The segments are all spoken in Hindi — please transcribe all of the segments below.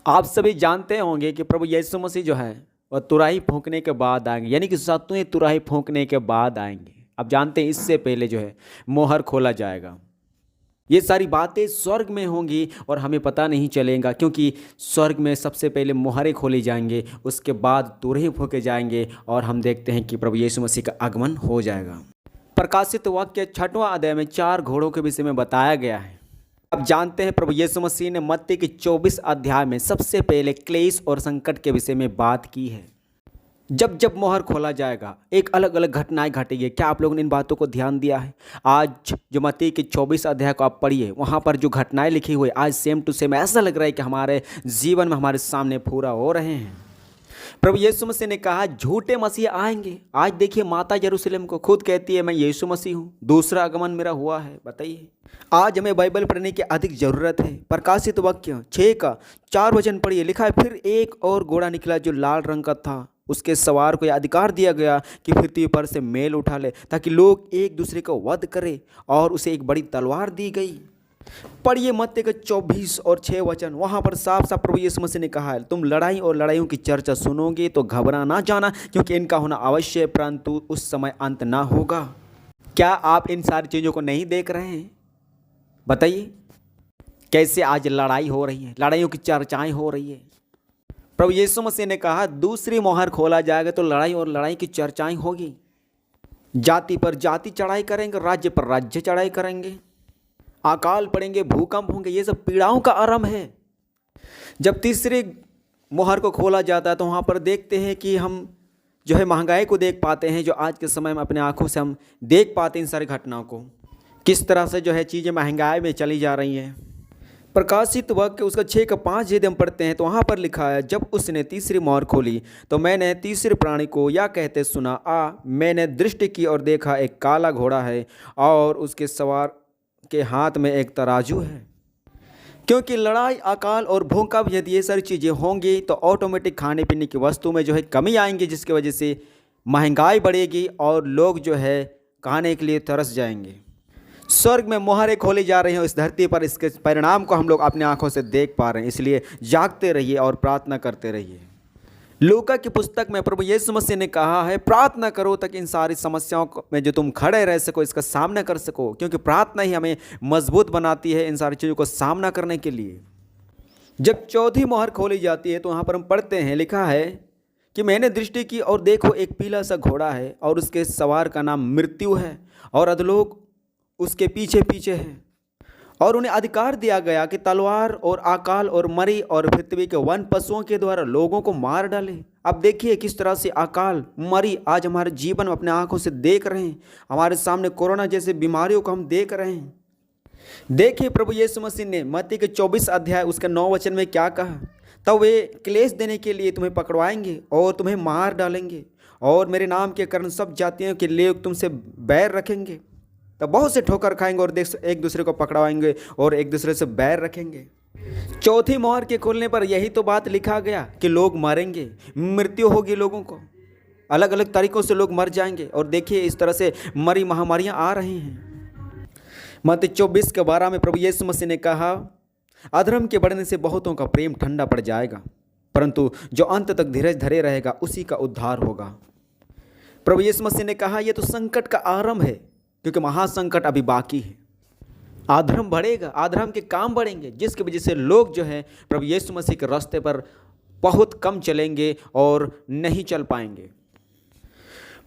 आप सभी जानते होंगे कि प्रभु यीशु मसीह जो है वह तुरही फूंकने के बाद आएंगे, यानी कि सातवें तुरही फूंकने के बाद आएंगे। आप जानते हैं इससे पहले जो है मोहर खोला जाएगा। ये सारी बातें स्वर्ग में होंगी और हमें पता नहीं चलेगा, क्योंकि स्वर्ग में सबसे पहले मोहरें खोली जाएंगे, उसके बाद तुरही फूंके जाएंगे और हम देखते हैं कि प्रभु यीशु मसीह का आगमन हो जाएगा। प्रकाशित वाक्य 6वां अध्याय में 4 घोड़ों के विषय में बताया गया है। आप जानते हैं प्रभु यीशु मसीह ने मत्ती के 24 अध्याय में सबसे पहले क्लेश और संकट के विषय में बात की है। जब जब मोहर खोला जाएगा एक अलग अलग घटनाएं घटेगी। क्या आप लोगों ने इन बातों को ध्यान दिया है? आज जो मत्ती के 24 अध्याय को आप पढ़िए, वहाँ पर जो घटनाएं लिखी हुई आज सेम टू सेम ऐसा लग रहा है कि हमारे जीवन में हमारे सामने पूरा हो रहे हैं। प्रभु यीशु मसीह ने कहा झूठे मसीह आएंगे। आज देखिए माता यरूशलेम को खुद कहती है मैं यीशु मसीह हूँ, दूसरा आगमन मेरा हुआ है। बताइए, आज हमें बाइबल पढ़ने की अधिक ज़रूरत है। प्रकाशित वाक्य 6 का 4 वचन पढ़िए, लिखा है फिर एक और घोड़ा निकला जो लाल रंग का था, उसके सवार को यह अधिकार दिया गया कि पृथ्वी पर से मेल उठा ले, ताकि लोग एक दूसरे को वध करें, और उसे एक बड़ी तलवार दी गई। पढ़िए मत्ती के 24 और 6 वचन, वहाँ पर साफ साफ प्रभु यीशु मसीह ने कहा है तुम लड़ाई और लड़ाइयों की चर्चा सुनोगे तो घबरा ना जाना, क्योंकि इनका होना अवश्य है, परंतु उस समय अंत ना होगा। क्या आप इन सारी चीज़ों को नहीं देख रहे हैं? बताइए कैसे आज लड़ाई हो रही है, लड़ाइयों की चर्चाएं हो रही है। प्रभु यीशु मसीह ने कहा दूसरी मोहर खोला जाएगा तो लड़ाई और लड़ाई की चर्चाएं होगी। जाति पर जाति चढ़ाई करेंगे, राज्य पर राज्य चढ़ाई करेंगे, अकाल पड़ेंगे, भूकंप होंगे, ये सब पीड़ाओं का आरंभ है। जब तीसरी मोहर को खोला जाता है तो वहाँ पर देखते हैं कि हम जो है महंगाई को देख पाते हैं, जो आज के समय में अपने आँखों से हम देख पाते हैं इन सारी घटनाओं को, किस तरह से जो है चीज़ें महंगाई में चली जा रही हैं। प्रकाशित वाक्य उसका 6 का 5 यदि हम पढ़ते हैं तो वहाँ पर लिखा है जब उसने तीसरी मोहर खोली तो मैंने तीसरे प्राणी को यह कहते सुना, मैंने दृष्टि की और देखा एक काला घोड़ा है और उसके सवार के हाथ में एक तराजू है। क्योंकि लड़ाई, अकाल और भूकंप यदि ये सारी चीज़ें होंगी तो ऑटोमेटिक खाने पीने की वस्तु में जो है कमी आएंगी, जिसकी वजह से महंगाई बढ़ेगी और लोग जो है खाने के लिए तरस जाएंगे। स्वर्ग में मोहरें खोली जा रही हैं इस धरती पर, इसके परिणाम को हम लोग अपनी आंखों से देख पा रहे हैं। इसलिए जागते रहिए और प्रार्थना करते रहिए। लूका की पुस्तक में प्रभु यीशु मसीह ने कहा है प्रार्थना करो ताकि इन सारी समस्याओं में जो तुम खड़े रह सको, इसका सामना कर सको, क्योंकि प्रार्थना ही हमें मजबूत बनाती है इन सारी चीज़ों को सामना करने के लिए। जब चौथी मोहर खोली जाती है तो वहाँ पर हम पढ़ते हैं, लिखा है कि मैंने दृष्टि की और देखो एक पीला सा घोड़ा है और उसके सवार का नाम मृत्यु है और अधोलोक उसके पीछे पीछे है, और उन्हें अधिकार दिया गया कि तलवार और अकाल और मरी और पृथ्वी के वन पशुओं के द्वारा लोगों को मार डाले। अब देखिए किस तरह से अकाल मरी आज हमारे जीवन में अपने आंखों से देख रहे हैं। हमारे सामने कोरोना जैसे बीमारियों को हम देख रहे हैं। देखिए प्रभु यीशु मसीह ने मत्ती के 24 अध्याय उसके 9 वचन में क्या कहा, तब वे क्लेश देने के लिए तुम्हें पकड़वाएंगे और तुम्हें मार डालेंगे, और मेरे नाम के कारण सब जातियों के लोग तुमसे बैर रखेंगे। तो बहुत से ठोकर खाएंगे और एक दूसरे को पकड़वाएंगे और एक दूसरे से बैर रखेंगे। चौथी मोहर के खोलने पर यही तो बात लिखा गया कि लोग मरेंगे, मृत्यु होगी, लोगों को अलग अलग तरीकों से लोग मर जाएंगे। और देखिए इस तरह से मरी महामारियां आ रही हैं। मत्ती 24 के 12 में प्रभु यीशु मसीह ने कहा अधर्म के बढ़ने से बहुतों का प्रेम ठंडा पड़ जाएगा, परंतु जो अंत तक धीरज धरे रहेगा उसी का उद्धार होगा। प्रभु यीशु मसीह ने कहा यह तो संकट का आरंभ है, क्योंकि महासंकट अभी बाकी है। अधर्म बढ़ेगा, अधर्म के काम बढ़ेंगे, जिसकी वजह से लोग जो है प्रभु यीशु मसीह के रास्ते पर बहुत कम चलेंगे और नहीं चल पाएंगे।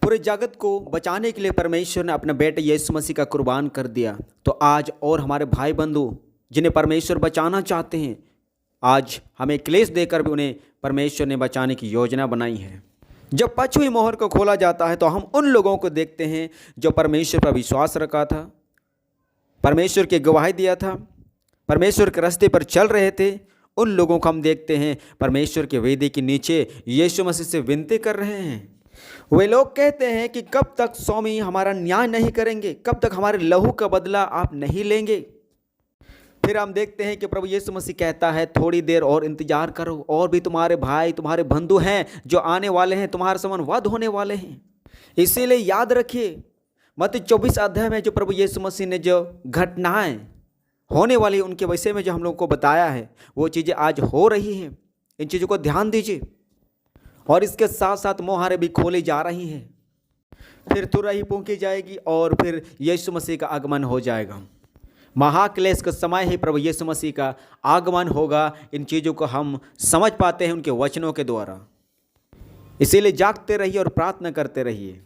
पूरे जगत को बचाने के लिए परमेश्वर ने अपने बेटे यीशु मसीह का कुर्बान कर दिया। तो आज और हमारे भाई बंधु जिन्हें परमेश्वर बचाना चाहते हैं, आज हमें क्लेश देकर भी उन्हें परमेश्वर ने बचाने की योजना बनाई है। जब पांचवी मोहर को खोला जाता है तो हम उन लोगों को देखते हैं जो परमेश्वर पर विश्वास रखा था, परमेश्वर की गवाही दिया था, परमेश्वर के रास्ते पर चल रहे थे। उन लोगों को हम देखते हैं परमेश्वर के वेदी के नीचे यीशु मसीह से विनती कर रहे हैं। वे लोग कहते हैं कि कब तक स्वामी हमारा न्याय नहीं करेंगे, कब तक हमारे लहू का बदला आप नहीं लेंगे। फिर हम देखते हैं कि प्रभु यीशु मसीह कहता है थोड़ी देर और इंतजार करो, और भी तुम्हारे भाई तुम्हारे बंधु हैं जो आने वाले हैं, तुम्हारे समान वध होने वाले हैं। इसीलिए याद रखिए मत्ती 24 अध्याय में जो प्रभु यीशु मसीह ने जो घटनाएं होने वाली उनके विषय में जो हम लोगों को बताया है, वो चीज़ें आज हो रही हैं। इन चीज़ों को ध्यान दीजिए। और इसके साथ साथ मोहरें भी खोली जा रही हैं, फिर तुरही फूंकी जाएगी और फिर यीशु मसीह का आगमन हो जाएगा। महाक्लेश का समय ही प्रभु यीशु मसीह का आगमन होगा। इन चीज़ों को हम समझ पाते हैं उनके वचनों के द्वारा। इसीलिए जागते रहिए और प्रार्थना करते रहिए।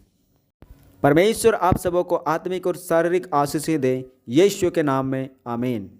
परमेश्वर आप सबों को आत्मिक और शारीरिक आशीष दे, यीशु के नाम में आमीन।